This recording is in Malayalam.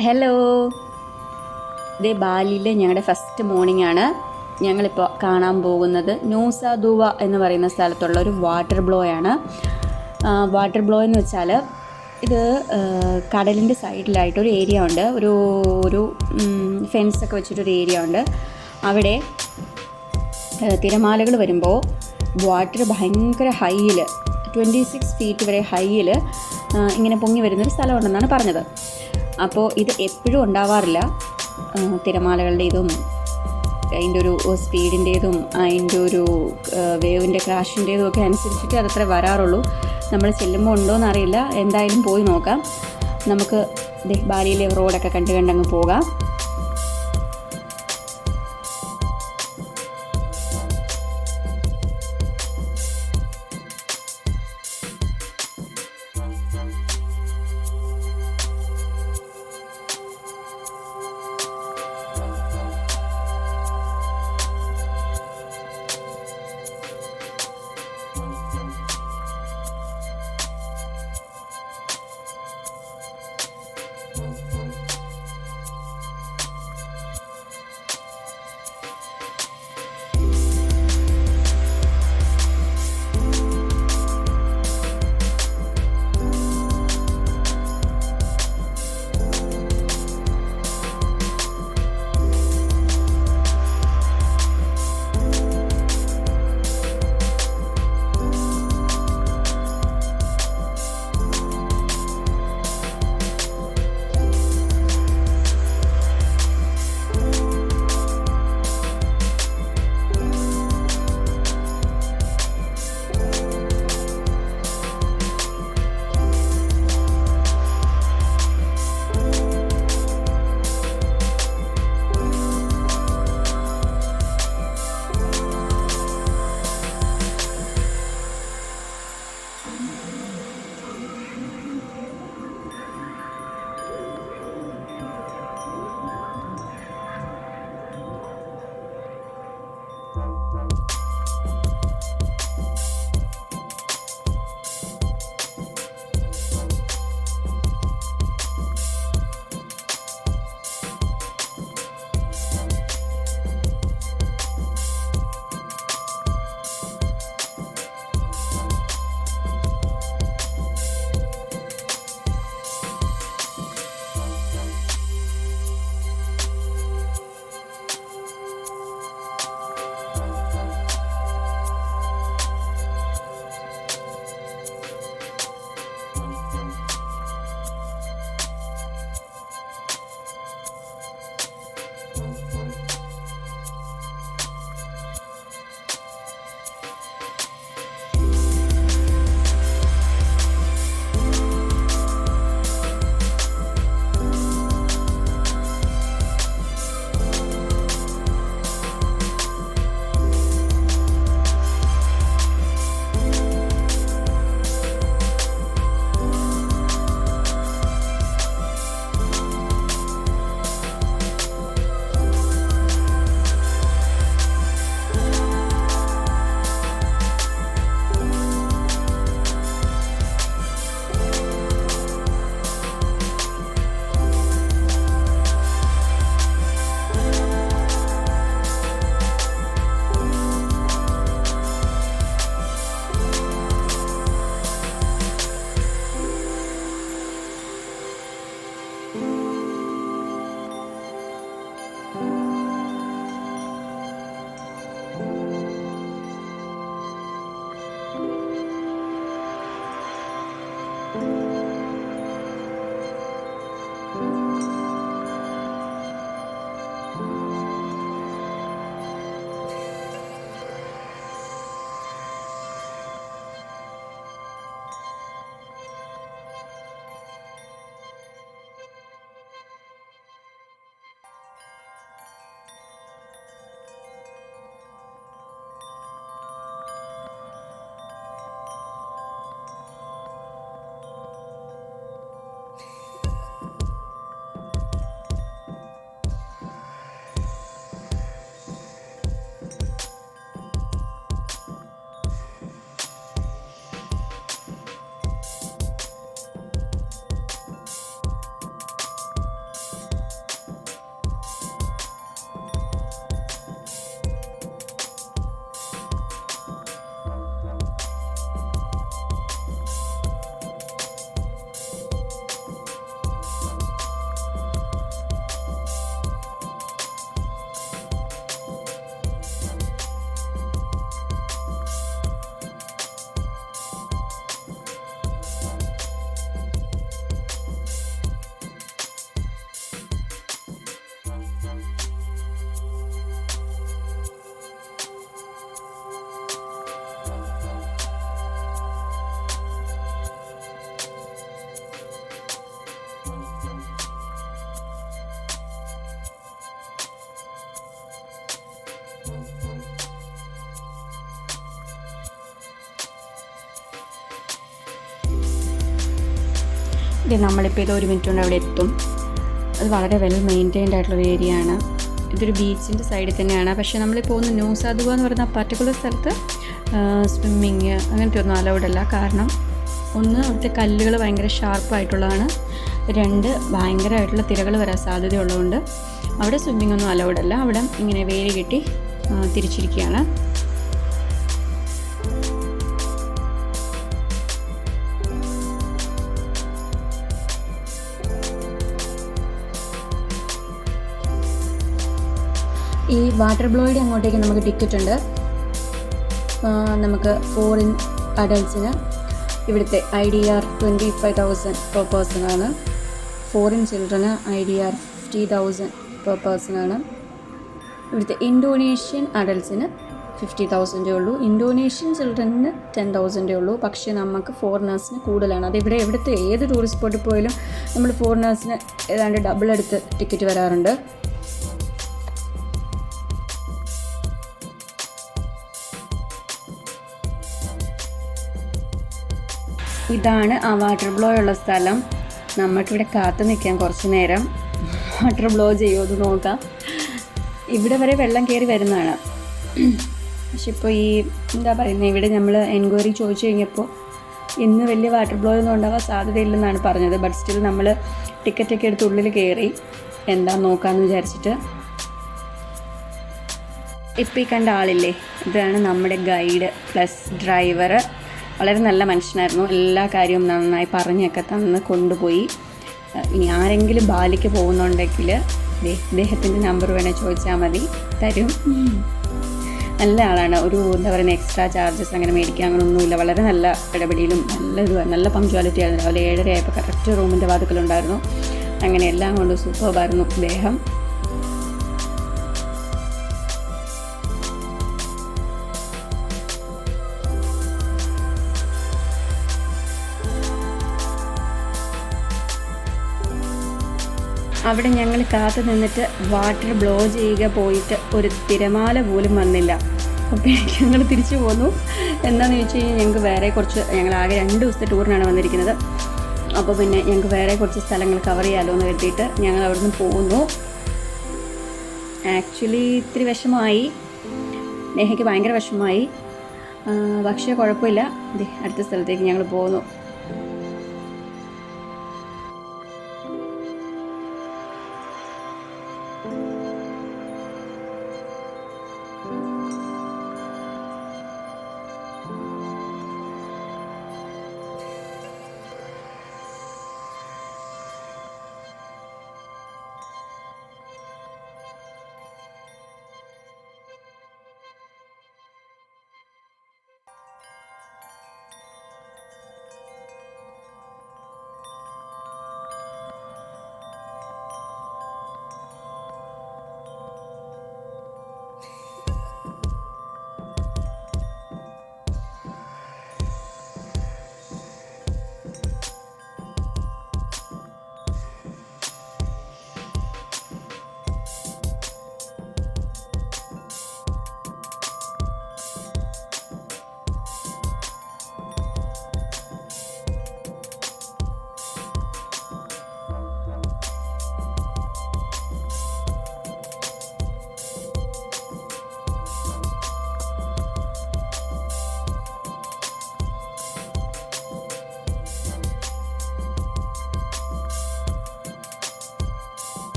ഹലോ, ഇത് ബാലിയിലെ ഞങ്ങളുടെ ഫസ്റ്റ് മോർണിംഗ് ആണ്. ഞങ്ങളിപ്പോൾ കാണാൻ പോകുന്നത് ന്യൂസ ദുവ എന്ന് പറയുന്ന സ്ഥലത്തുള്ള ഒരു വാട്ടർ ബ്ലോ ആണ്. വാട്ടർ ബ്ലോ എന്ന് വെച്ചാൽ ഇത് കടലിൻ്റെ സൈഡിലായിട്ടൊരു ഏരിയ ഉണ്ട്. ഒരു ഫെൻസൊക്കെ വെച്ചിട്ടൊരു ഏരിയ ഉണ്ട്. അവിടെ തിരമാലകൾ വരുമ്പോൾ വാട്ടർ ഭയങ്കര ഹൈയിൽ 26 ഫീറ്റ് വരെ ഹൈയിൽ ഇങ്ങനെ പൊങ്ങി വരുന്നൊരു സ്ഥലമുണ്ടെന്നാണ് പറഞ്ഞത്. അപ്പോൾ ഇത് എപ്പോഴും ഉണ്ടാവാറില്ല. തിരമാലകളുടെ ഇതും അതിൻ്റെ ഒരു സ്പീഡിൻ്റേതും അതിൻ്റെ ഒരു വേവിൻ്റെ ക്രാഷിൻ്റേതും ഒക്കെ അനുസരിച്ചിട്ട് അതത്ര വരാറുള്ളൂ. നമ്മൾ ചെല്ലുമ്പോൾ ഉണ്ടോയെന്ന് അറിയില്ല. എന്തായാലും പോയി നോക്കാം. നമുക്ക് ബാലിയിലെ റോഡൊക്കെ കണ്ടങ്ങ് പോകാം. ഇത് നമ്മളിപ്പോൾ ഇത് 1 മിനിറ്റ് കൊണ്ട് അവിടെ എത്തും. അത് വളരെ വെൽ മെയിൻറ്റൈൻഡ് ആയിട്ടുള്ളൊരു ഏരിയ ആണ്. ഇതൊരു ബീച്ചിൻ്റെ സൈഡിൽ തന്നെയാണ്. പക്ഷേ നമ്മൾ പോകുന്ന ന്യൂസ എന്ന് പറയുന്ന ആ പർട്ടിക്കുലർ സ്ഥലത്ത് സ്വിമ്മിങ് അങ്ങനത്തെ ഒന്നും അലൗഡ് അല്ല. കാരണം ഒന്ന്, അവിടുത്തെ കല്ലുകൾ ഭയങ്കര ഷാർപ്പായിട്ടുള്ളതാണ്. 2, ഭയങ്കരമായിട്ടുള്ള തിരകൾ വരാൻ സാധ്യതയുള്ളതുകൊണ്ട് അവിടെ സ്വിമ്മിങ് ഒന്നും അലൗഡ് അല്ല. അവിടെ ഇങ്ങനെ വേലി കെട്ടി തിരിച്ചിരിക്കുകയാണ്. ഈ വാട്ടർ ബ്ലോയുടെ അങ്ങോട്ടേക്ക് നമുക്ക് ടിക്കറ്റ് ഉണ്ട്. നമുക്ക് ഫോറിൻ അഡൾട്ട്സിന് ഇവിടുത്തെ IDR 25,000 പെർ പേഴ്സൺ ആണ്. ഫോറിൻ ചിൽഡ്രന് IDR 50,000 പെർ പേഴ്സൺ ആണ്. ഇവിടുത്തെ ഇന്തോനേഷ്യൻ അഡൾട്ട്സിന് 50,000 ഉള്ളൂ. ഇന്തോനേഷ്യൻ ചിൽഡ്രന് 10,000 ഉള്ളൂ. പക്ഷേ നമുക്ക് ഫോറിനേഴ്സിന് കൂടുതലാണ്. അതിവിടെ എവിടുത്തെ ഏത് ടൂറിസ്റ്റ് സ്പോട്ടിൽ പോയാലും നമ്മൾ ഫോറിനേഴ്സിന് ഏതാണ്ട് ഡബിൾ എടുത്ത് ടിക്കറ്റ് വരാറുണ്ട്. ഇതാണ് ആ വാട്ടർ ബ്ലോ ഉള്ള സ്ഥലം. നമുക്കിവിടെ കാത്തു നിൽക്കാം കുറച്ച് നേരം. വാട്ടർ ബ്ലോ ചെയ്യുമോ നോക്കാം. ഇവിടെ വരെ വെള്ളം കയറി വരുന്നതാണ്. പക്ഷെ ഇപ്പോൾ ഈ എന്താ പറയുന്നത്, ഇവിടെ നമ്മൾ എൻക്വയറി ചോദിച്ചു കഴിഞ്ഞപ്പോൾ ഇന്ന് വലിയ വാട്ടർ ബ്ലോ ഒന്നും ഉണ്ടാവാൻ സാധ്യതയില്ലെന്നാണ് പറഞ്ഞത്. ബട്ട് സ്റ്റിൽ നമ്മൾ ടിക്കറ്റൊക്കെ എടുത്ത് ഉള്ളിൽ കയറി എന്താ നോക്കാമെന്ന് വിചാരിച്ചിട്ട്. ഇപ്പോൾ ഈ കണ്ട ആളില്ലേ, ഇതാണ് നമ്മുടെ ഗൈഡ് പ്ലസ് ഡ്രൈവർ. വളരെ നല്ല മനുഷ്യനായിരുന്നു. എല്ലാ കാര്യവും നന്നായി പറഞ്ഞൊക്കെ തന്ന് കൊണ്ടുപോയി. ഇനി ആരെങ്കിലും ബാലിക്ക് പോകുന്നുണ്ടെങ്കിൽ ഇദ്ദേഹത്തിൻ്റെ നമ്പർ വേണേൽ ചോദിച്ചാൽ മതി, തരും. നല്ല ആളാണ്. ഒരു എന്താ പറയുക, എക്സ്ട്രാ ചാർജസ് അങ്ങനെ മേടിക്കുക അങ്ങനെയൊന്നുമില്ല. വളരെ നല്ല ഇടപെടലും നല്ല പങ്ക്ച്വാലിറ്റി ആയിരുന്നു. രാവിലെ 7:30 ആയപ്പോൾ കറക്റ്റ് റൂമിൻ്റെ വാതിക്കലുണ്ടായിരുന്നു. അങ്ങനെ എല്ലാം കൊണ്ട് സൂപ്പർബായിരുന്നു അദ്ദേഹം. അവിടെ ഞങ്ങൾ കാത്തു നിന്നിട്ട് വാട്ടർ ബ്ലോ ചെയ്യുക പോയിട്ട് ഒരു തിരമാല പോലും വന്നില്ല. അപ്പോൾ ഞങ്ങൾ തിരിച്ചു പോന്നു. എന്താണെന്ന് ചോദിച്ചു കഴിഞ്ഞാൽ ഞങ്ങൾ ആകെ 2 ദിവസത്തെ ടൂറിനാണ് വന്നിരിക്കുന്നത്. അപ്പോൾ പിന്നെ ഞങ്ങൾക്ക് വേറെ കുറച്ച് സ്ഥലങ്ങൾ കവർ ചെയ്യാമല്ലോ എന്ന് കരുതിയിട്ട് ഞങ്ങൾ അവിടെ നിന്ന് പോകുന്നു. ആക്ച്വലി ഇത്തിരി വിഷമമായി, നേഹയ്ക്ക് ഭയങ്കര വിഷമമായി. പക്ഷേ കുഴപ്പമില്ല. അടുത്ത സ്ഥലത്തേക്ക് ഞങ്ങൾ പോകുന്നു.